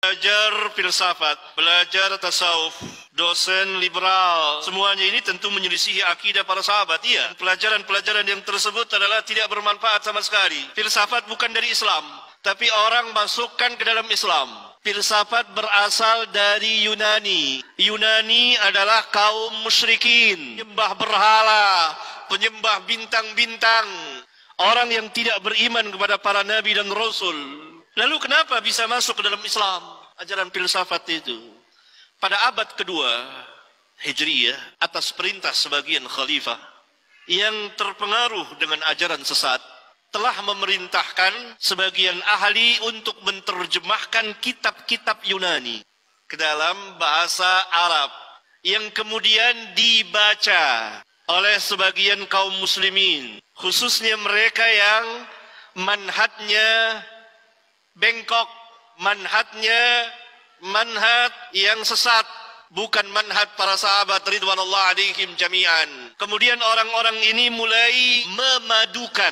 belajar filsafat, belajar tasawuf, dosen liberal, semuanya ini tentu menyelisihi akidah para sahabat. Iya, pelajaran-pelajaran yang tersebut adalah tidak bermanfaat sama sekali. Filsafat bukan dari Islam, tapi orang masukkan ke dalam Islam. Filsafat berasal dari Yunani. Yunani adalah kaum musyrikin, penyembah berhala, penyembah bintang-bintang, orang yang tidak beriman kepada para nabi dan rasul. Lalu kenapa bisa masuk ke dalam Islam ajaran filsafat itu? Pada abad kedua Hijriyah, atas perintah sebagian khalifah yang terpengaruh dengan ajaran sesat, telah memerintahkan sebagian ahli untuk menerjemahkan kitab-kitab Yunani ke dalam bahasa Arab yang kemudian dibaca oleh sebagian kaum muslimin, khususnya mereka yang manhajnya bengkok, manhajnya manhaj yang sesat, bukan manhaj para sahabat ridwanullah alaihim jami'an. Kemudian orang-orang ini mulai memadukan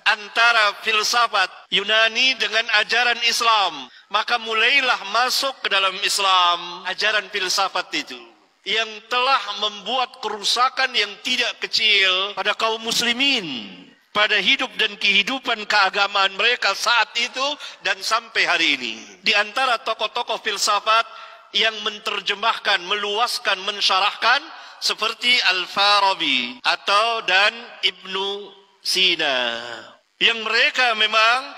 antara filsafat Yunani dengan ajaran Islam. Maka mulailah masuk ke dalam Islam ajaran filsafat itu, yang telah membuat kerusakan yang tidak kecil pada kaum muslimin, pada hidup dan kehidupan keagamaan mereka saat itu dan sampai hari ini. Di antara tokoh-tokoh filsafat yang menerjemahkan, meluaskan, mensyarahkan seperti Al-Farabi dan Ibnu Sina, yang mereka memang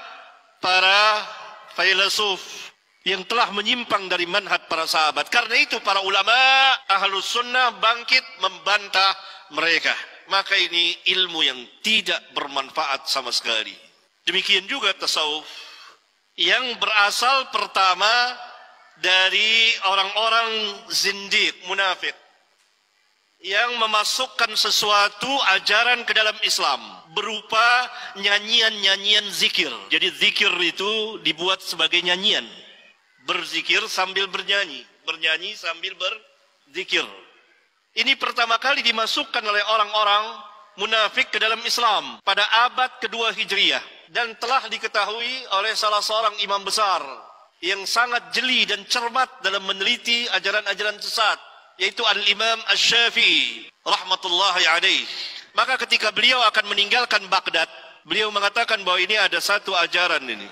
para filsuf yang telah menyimpang dari manhaj para sahabat. Karena itu para ulama Ahlus Sunnah bangkit membantah mereka. Maka ini ilmu yang tidak bermanfaat sama sekali. Demikian juga tasawuf yang berasal pertama dari orang-orang zindiq, munafik, yang memasukkan sesuatu ajaran ke dalam Islam berupa nyanyian-nyanyian zikir. Jadi zikir itu dibuat sebagai nyanyian. Berzikir sambil bernyanyi, bernyanyi sambil berzikir. Ini pertama kali dimasukkan oleh orang-orang munafik ke dalam Islam pada abad kedua Hijriyah, dan telah diketahui oleh salah seorang imam besar yang sangat jeli dan cermat dalam meneliti ajaran-ajaran sesat, yaitu Al-Imam Asy-Syafi'i rahmatullahi alaih. Maka ketika beliau akan meninggalkan Baghdad, beliau mengatakan bahwa ini ada satu ajaran ini,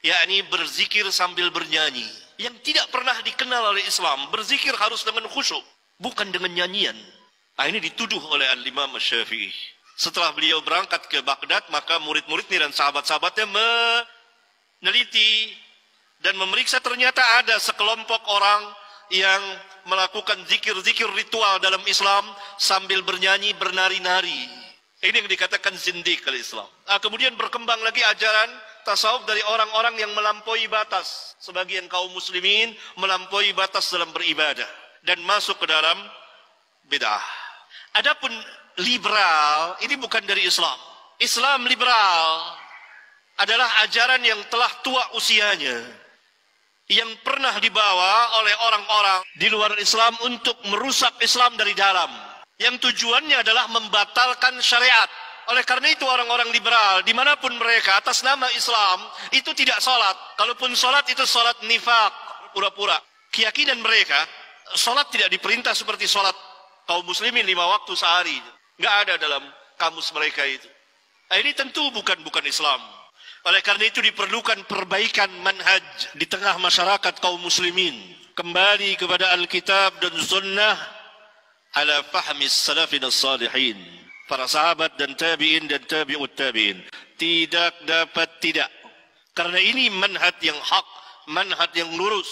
yakni berzikir sambil bernyanyi, yang tidak pernah dikenal oleh Islam. Berzikir harus dengan khusyuk, bukan dengan nyanyian. Ini dituduh oleh Al-Imam Asy-Syafi'i. Setelah beliau berangkat ke Baghdad, maka murid-muridnya dan sahabat-sahabatnya meneliti dan memeriksa, ternyata ada sekelompok orang yang melakukan zikir-zikir ritual dalam Islam sambil bernyanyi, bernari-nari. Ini yang dikatakan zindiq oleh Islam. Kemudian berkembang lagi ajaran tasawuf dari orang-orang yang melampaui batas. Sebagian kaum muslimin melampaui batas dalam beribadah dan masuk ke dalam bid'ah. Adapun liberal, ini bukan dari Islam. Islam liberal adalah ajaran yang telah tua usianya, yang pernah dibawa oleh orang-orang di luar Islam untuk merusak Islam dari dalam, yang tujuannya adalah membatalkan syariat. Oleh karena itu orang-orang liberal dimanapun mereka atas nama Islam itu tidak sholat. Kalaupun sholat itu sholat nifaq, pura-pura. Keyakinan mereka, sholat tidak diperintah seperti sholat kaum muslimin 5 waktu sehari. Nggak ada dalam kamus mereka itu. Ini tentu bukan Islam. Oleh karena itu diperlukan perbaikan manhaj di tengah masyarakat kaum muslimin. Kembali kepada Alkitab dan Sunnah ala fahmis salafin as-salihin. Para sahabat dan tabi'in dan tabi'ut tabi'in. Tidak dapat tidak. Karena ini manhaj yang hak, manhaj yang lurus.